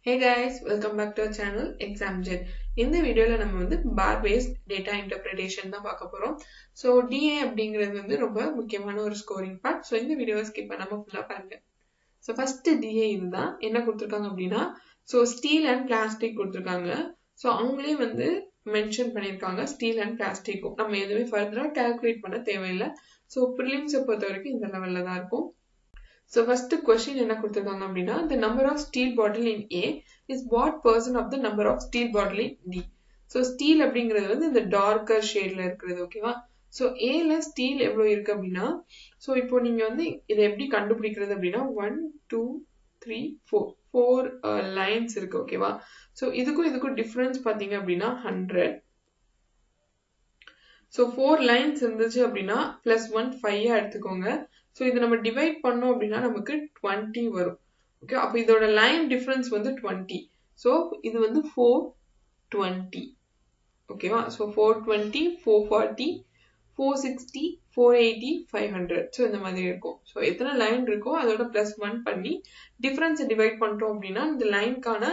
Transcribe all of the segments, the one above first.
Hey guys, welcome back to our channel ExamJet. இந்த வீடியோல நம்ம வந்து bar based data interpretation தான் பார்க்க போறோம். So DA அப்படிங்கிறது வந்து ரொம்ப முக்கியமான ஒரு scoring part. So இந்த வீடியோவை skip பண்ணாம ஃபுல்லா பாருங்க. So first DA இதுதான். என்ன கொடுத்திருக்காங்க அப்படின்னா so steel and plastic கொடுத்திருக்காங்க. So அவங்களே வந்து mention பண்ணிருக்காங்க steel and plastic. நம்ம எதுவுமே further calculate பண்ண தேவையில்லை. So prelims பொறுத்த வரைக்கும் இந்த லெவல்ல தான் இருக்கும். So first question என்ன கொடுத்திருக்காங்க அப்படின்னா the number of steel bottle in A is what percent of the number of steel bottle in D. So steel அப்படிங்கிறது வந்து இந்த darker shadeல இருக்கிறது ஓகேவா. So Aல steel எவ்வளவு இருக்கு அப்படின்னா so இப்போ நீங்க வந்து இதை எப்படி கண்டுபிடிக்கிறது அப்படின்னா 1 2 3 4 lines இருக்கு ஓகேவா. So இதுக்கும் difference பாத்தீங்க அப்படின்னா 100. So 4 lines இருந்துச்சு அப்படின்னா plus 1 5 எடுத்துக்கோங்க. So இதை நம்ம divide பண்ணோம் அப்படின்னா நமக்கு 20 வரும். ஓகே அப்ப இதோட லைன் டிஃபரன்ஸ் வந்து 20. So இது வந்து 420. ஓகேவா. So 420, 440, 460, 480, 500. So இந்த மாதிரி இருக்கும். So எத்தனை லைன் இருக்கோ அதோட பிளஸ் 1 பண்ணி டிஃபரன்ஸை டிவைட் பண்ணிட்டோம் அப்படின்னா இந்த லைனுக்கான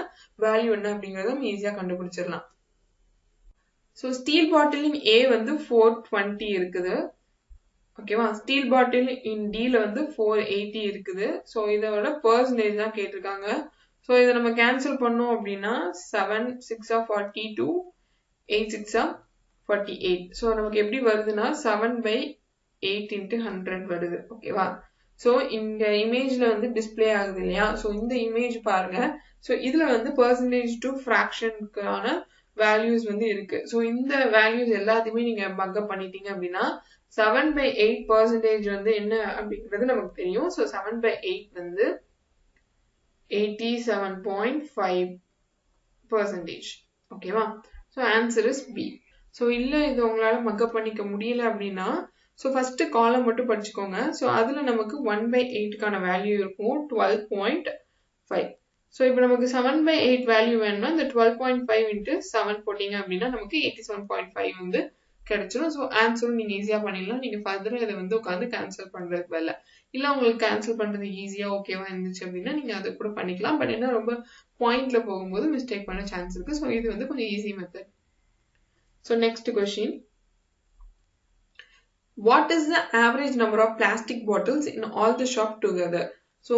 வேல்யூ என்ன அப்படிங்கறத நம்ம ஈஸியா கண்டுபிடிச்சிடலாம். So steel bottle in A வந்து 420 இருக்குது. ஓகேவா. ஸ்டீல் பாட்டில் இன் Dல வந்து 480 இருக்குது. ஸோ இதோட பர்சன்டேஜ் தான் கேட்டிருக்காங்க. ஸோ இதை நம்ம கேன்சல் பண்ணோம் அப்படின்னா 7 6 42 8 6 48. ஸோ நமக்கு எப்படி வருதுன்னா 7/8 × 100 வருது ஓகேவா. ஸோ இந்த இமேஜ்ல வந்து டிஸ்பிளே ஆகுது இல்லையா. ஸோ இந்த இமேஜ் பாருங்க. ஸோ இதுல வந்து பர்சன்டேஜ் டு ஃபிராக்ஷனுக்கான வேல்யூஸ் வந்து இருக்கு. ஸோ இந்த வேல்யூஸ் எல்லாத்தையுமே நீங்க மக்கப் பண்ணிட்டீங்க அப்படின்னா 7/8% வந்து என்ன அப்படிங்கிறது நமக்கு தெரியும். So 7/8 வந்து 87.5%. ஓகேவா. So answer is B. So இல்ல இது உங்களால மக்கப் பண்ணிக்க முடியல அப்படின்னா so first காலம் மட்டும் படிச்சுக்கோங்க. So அதுல நமக்கு 1/8க்கான வேல்யூ இருக்கும் 12.5. So இப்போ நமக்கு 7/8 வேல்யூ வேணும்னா இந்த 12.5 into 7 போட்டீங்க அப்படின்னா நமக்கு 87.5 வந்து கிடைச்சிடும். ஸோ ஆன்சரும் நீங்க ஈஸியா பண்ணிடலாம். நீங்க ஃபர்தரா இதை வந்து உட்காந்து கேன்சல் பண்றதுக்கு பதிலா இல்ல உங்களுக்கு கேன்சல் பண்றது ஈஸியா ஓகேவா இருந்துச்சு அப்படின்னா நீங்க அதை கூட பண்ணிக்கலாம். பட் என்ன ரொம்ப பாயிண்ட்ல போகும்போது மிஸ்டேக் பண்ண சான்ஸ் இருக்கு. ஸோ இது வந்து கொஞ்சம் easy method. So next question, what is the average number of plastic bottles in all the shop together. So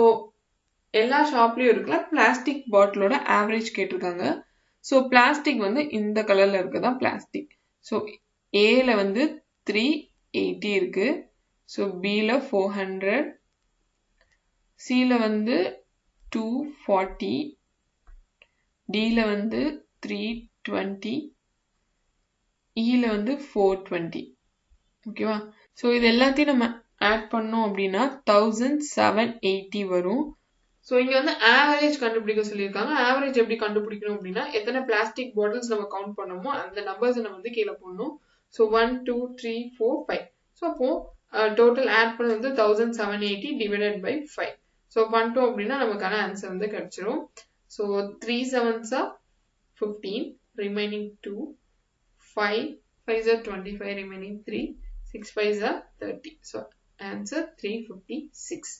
எல்லா ஷாப்லயும் இருக்கிற பிளாஸ்டிக் பாட்டிலோட ஆவரேஜ் கேட்டிருக்காங்க. ஸோ பிளாஸ்டிக் வந்து இந்த கலர்ல இருக்குதான் பிளாஸ்டிக். ஸோ ஏல வந்து 380 இருக்கு. ஸோ பில 400, சில வந்து 240, டில வந்து 320, இல வந்து 420. ஓகேவா. ஸோ இது எல்லாத்தையும் நம்ம ஆட் பண்ணோம் அப்படின்னா 1780 வரும். ஸோ இங்க வந்து ஆவரேஜ் கண்டுபிடிக்க சொல்லியிருக்காங்க. ஆவரேஜ் எப்படி கண்டுபிடிக்கணும் அப்படின்னா எத்தனை பிளாஸ்டிக் பாட்டில்ஸ் நம்ம கவுண்ட் பண்ணோமோ அந்த நம்பர்ஸ் நம்ம வந்து கீழே போடணும். So 1 2 3 4 5. So அப்போ total add பண்ணது வந்து 1780 divided by 5. So 1 2 அப்படின்னா நமக்கான ஆன்சர் வந்து கிடைச்சிரும். So 3 7s are 15, remaining 2, 5 5s are 25, remaining 3, 6 5s are 30. So answer 356.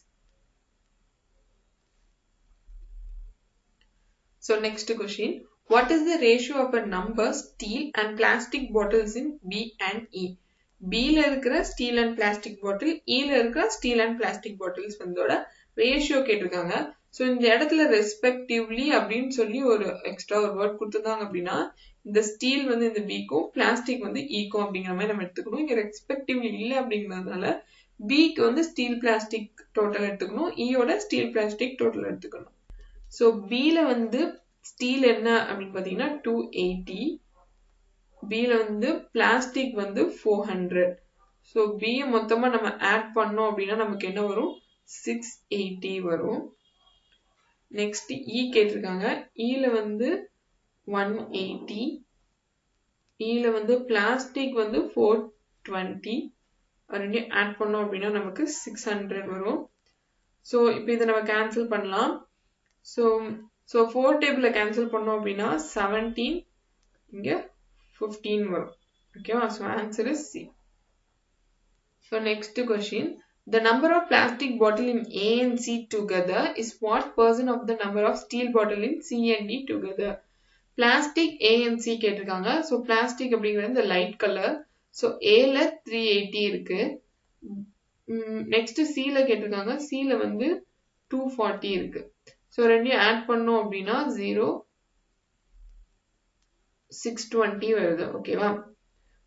So next question, what is the ratio of a number steel and plastic bottles in B and E? Bல இருக்கிற steel and plastic bottle, Eல இருக்கிற steel and plastic bottles வந்தோட ratio கேட்டிருக்காங்க. So இந்த இடத்துல respectively அப்படின்னு சொல்லி ஒரு extra ஒரு word கொடுத்துருந்தாங்க அப்படின்னா இந்த ஸ்டீல் வந்து இந்த பிக்கும் பிளாஸ்டிக் வந்து ஈக்கும் அப்படிங்கிற மாதிரி நம்ம எடுத்துக்கணும். இங்க ரெஸ்பெக்டிவ்லி இல்லை அப்படிங்கிறதுனால பிக்கு வந்து ஸ்டீல் பிளாஸ்டிக் டோட்டல் எடுத்துக்கணும், ஈயோட ஸ்டீல் பிளாஸ்டிக் டோட்டல் எடுத்துக்கணும். ஸோ பில வந்து ஸ்டீல் என்ன அப்படின்னு பாத்தீங்கன்னா 280, பில வந்து பிளாஸ்டிக் வந்து 400. ஸோ பி மொத்தமா நம்ம ஆட் பண்ணோம் அப்படின்னா நமக்கு என்ன வரும் 680 வரும். நெக்ஸ்ட் இ கேட்டிருக்காங்க. இல வந்து 180, இல வந்து பிளாஸ்டிக் வந்து 420. ரெண்டையும் ஆட் பண்ணோம் அப்படின்னா நமக்கு 600 வரும். ஸோ இப்போ இதை நம்ம கேன்சல் பண்ணலாம். So 4 டேபிள்ல கேன்சல் பண்ணோம் அப்படின்னா 17, இங்க 15 வரும். ஓகேவா. So answer is C. So next question, The number of plastic bottle in A and C together is what percent of the number of steel bottle in C and D together. Plastic A and C கேட்டிருக்காங்க. So plastic அப்படிங்கிறது இந்த light color. So Aல 380 இருக்கு. Next Cல கேட்டிருக்காங்க. Cல வந்து 240 இருக்கு. So ரெண்டையும் add பண்ணோம் அப்படின்னா 0 620 வருது. ஓகேவா?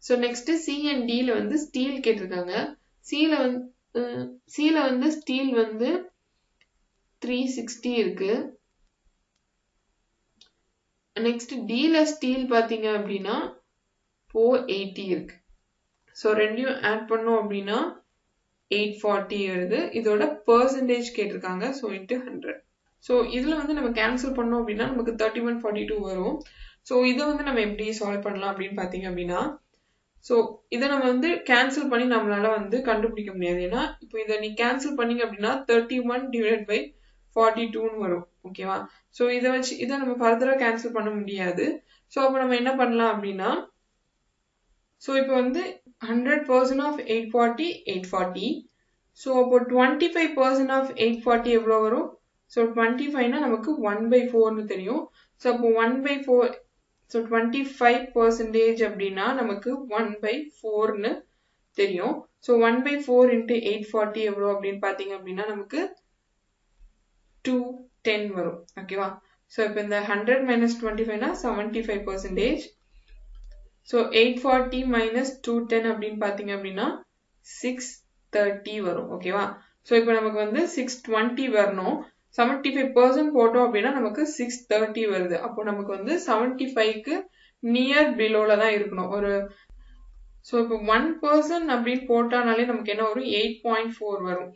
So next C and Dல வந்து steel கேட்டிருக்காங்க. Cல வந்து steel வந்து 360 இருக்கு. Next Dல steel பாத்தீங்க அப்படின்னா 480 இருக்கு. So ரெண்டையும் add பண்ணோம் அப்படின்னா 840 வருது. இதோட percentage கேட்டிருக்காங்க. So into 100. So இதுல வந்து நம்ம கேன்சல் பண்ணோம் அப்படின்னா நமக்கு 3142 வரும். So இதை வந்து நம்ம எப்படி சால்வ் பண்ணலாம் அப்படின்னு பாத்தீங்க அப்படின்னா ஸோ இதை நம்ம வந்து கேன்சல் பண்ணி நம்மளால வந்து கண்டுபிடிக்க முடியாது. ஏன்னா இப்போ இதை நீ கேன்சல் பண்ணீங்க அப்படின்னா 31 டிவைட் பை 42ன்னு வரும். ஓகேவா? ஸோ இதை வச்சு இதை நம்ம ஃபர்தரா கேன்சல் பண்ண முடியாது. ஸோ அப்போ நம்ம என்ன பண்ணலாம் அப்படின்னா ஸோ இப்போ வந்து 100% ஆஃப் 840 840. ஸோ அப்போ 25% ஆஃப் 840 எவ்வளோ வரும்? ஸோ 25னா நமக்கு 1/4ன்னு தெரியும். ஸோ அப்போ 1/4 So 25% அப்படின்னா நமக்கு 1/4ன்னு தெரியும். So 1/4 into 840 எவ்வளோ அப்படின்னு பாத்தீங்க அப்படின்னா நமக்கு 210 வரும். ஓகேவா? So இப்போ இந்த 100 minus 25னா 75%. So 840 minus 210 அப்படின்னு பாத்தீங்க அப்படின்னா 630 வரும். ஓகேவா? So இப்போ நமக்கு வந்து 620 வரணும். 75% போட்டோம் அப்படின்னா நமக்கு 630 வருது. அப்போ நமக்கு வந்து 75க்கு நியர் பிலோல தான் இருக்கணும். ஒரு ஸோ இப்போ 1% அப்படின்னு போட்டானாலே நமக்கு என்ன வரும்? 8.4 வரும்.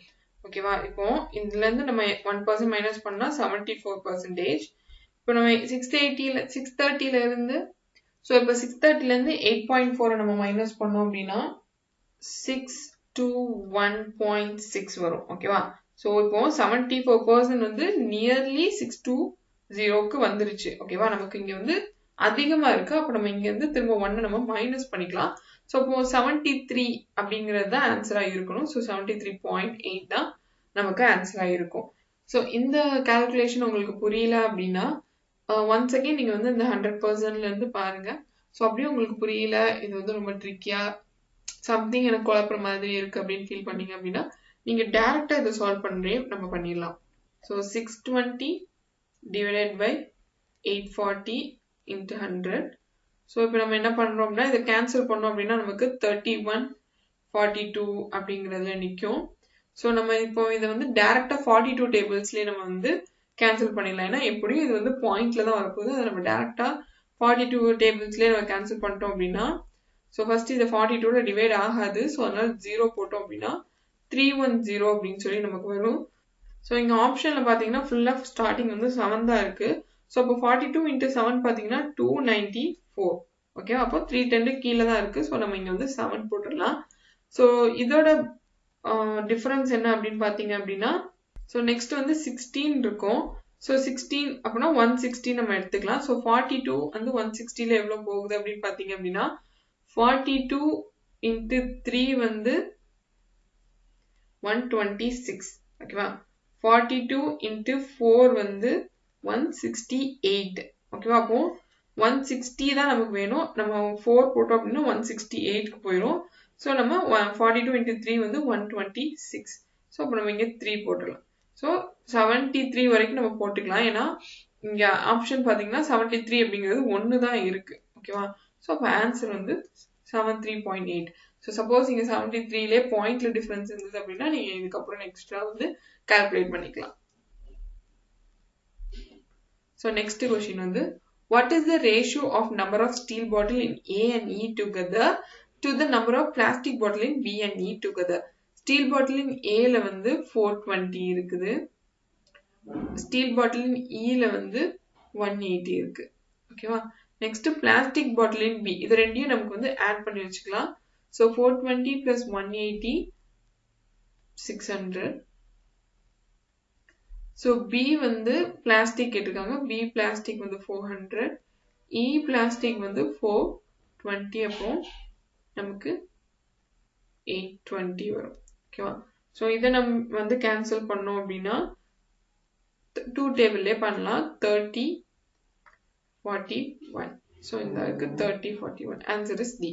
ஓகேவா? இப்போ இதுல இருந்து நம்ம 1% மைனஸ் பண்ணா 74%. இப்போ நம்ம 630ல இருந்து ஸோ இப்போ 630ல இருந்து 8.4 நம்ம மைனஸ் பண்ணோம் அப்படின்னா 621.6 வரும். ஓகேவா? So இப்போ 74% வந்து நியர்லி 620க்கு வந்துருச்சு. ஓகேவா? நமக்கு இங்க வந்து அதிகமா இருக்கு. அப்ப நம்ம இங்க வந்து திரும்ப 1 நம்ம மைனஸ் பண்ணிக்கலாம். ஸோ இப்போ 73 அப்படிங்கிறது தான் ஆன்சரா இருக்கணும். ஸோ 73.8 தான் நமக்கு ஆன்சரா இருக்கும். ஸோ இந்த கால்குலேஷன் உங்களுக்கு புரியல அப்படின்னா ஒன்ஸ் அகேன் நீங்க வந்து இந்த 100%ல இருந்து பாருங்க. ஸோ அப்படியே உங்களுக்கு புரியல, இது வந்து ரொம்ப ட்ரிக்கியா சம்திங் எனக்கு குழப்புற மாதிரி இருக்கு அப்படின்னு ஃபீல் பண்ணீங்க அப்படின்னா நீங்க டைரக்டா இதை சால்வ் பண்றே நம்ம பண்ணிடலாம். So 620 divided by 840 into 100. So இப்போ நம்ம என்ன பண்றோம் அப்படின்னா இதை கேன்சல் பண்ணோம் அப்படின்னா நமக்கு 3142 அப்படிங்கிறதுல நிற்கும். ஸோ நம்ம இப்போ இதை வந்து டைரக்டா 42 டேபிள்ஸ்லயே நம்ம வந்து கேன்சல் பண்ணிடலாம். ஏன்னா எப்படியும் இது வந்து பாயிண்ட்ல தான் வரப்போகுது. அதை நம்ம டைரக்டா 42 டேபிள்ஸ்லயே நம்ம கேன்சல் பண்ணிட்டோம் அப்படின்னா ஸோ ஃபர்ஸ்ட் இதை 42ல டிவைட் ஆகாது. ஸோ அதனால 0 போட்டோம் அப்படின்னா 310 அப்படின்னு சொல்லி நமக்கு வரும். ஸோ இங்க ஆப்ஷன்ல பாத்தீங்கன்னா ஃபுல்லா ஸ்டார்டிங் வந்து 7 தான் இருக்கு. ஸோ அப்போ 42 into 7 பாத்தீங்கன்னா 294. ஓகே, அப்போ 310 கீழே தான் இருக்கு. ஸோ நம்ம இங்க வந்து 7 போட்டுடலாம். ஸோ இதோட டிஃபரன்ஸ் என்ன அப்படின்னு பாத்தீங்க அப்படின்னா ஸோ நெக்ஸ்ட் வந்து 16 இருக்கும். ஸோ 16 அப்படின்னா 160 நம்ம எடுத்துக்கலாம். ஸோ 42 வந்து 160ல எவ்வளவு போகுது அப்படின்னு பாத்தீங்க அப்படின்னா 42 into 3 வந்து 126. ஓகேவா? 42 into 4 வந்து 168. ஓகேவா? அப்போ 160 தான் நமக்கு வேணும். நம்ம 4 போட்டோம் அப்படின்னா 168க்கு போயிடும். ஸோ நம்ம 42 into 3 வந்து 126. ஸோ அப்போ நம்ம இங்க 3 போட்டுடலாம். ஸோ 73 வரைக்கும் நம்ம போட்டுக்கலாம். ஏன்னா இங்க ஆப்ஷன் பாத்தீங்கன்னா 73 அப்படிங்கிறது 1 தான் இருக்கு. ஓகேவா? ஸோ அப்போ ஆன்சர் வந்து 73.8. ஸோ சப்போஸ் இங்க 73லே பாயிண்ட்ல டிஃபரன்ஸ் இருந்தது அப்படின்னா நீங்க இதுக்கப்புறம் எக்ஸ்ட்ரா வந்து கால்குலேட் பண்ணிக்கலாம். ஸோ நெக்ஸ்ட் கொஸ்டின் வந்து what is the ratio of number of steel bottle in A and E together to the number of plastic bottle in B and E together? steel bottle in A ல வந்து 420 இருக்குது. steel bottle in E ல வந்து 180 இருக்கு. ஓகேவா? Next plastic bottle இன் B, இது ரெண்டையும் நமக்கு வந்து ஆட் பண்ணி வச்சுக்கலாம். So 420 plus 180 600. ஸோ பி வந்து பிளாஸ்டிக் கேட்டிருக்காங்க. பி பிளாஸ்டிக் வந்து 400. இ பிளாஸ்டிக் வந்து 420. அப்போ நமக்கு 820 வரும். ஓகேவா? ஸோ இதை நம்ம வந்து கேன்சல் பண்ணோம் அப்படின்னா 2 டேபிள்லே பண்ணலாம் 30 41 ஸோ இந்த இருக்கு 30 41 ஆன்சர் இஸ் டி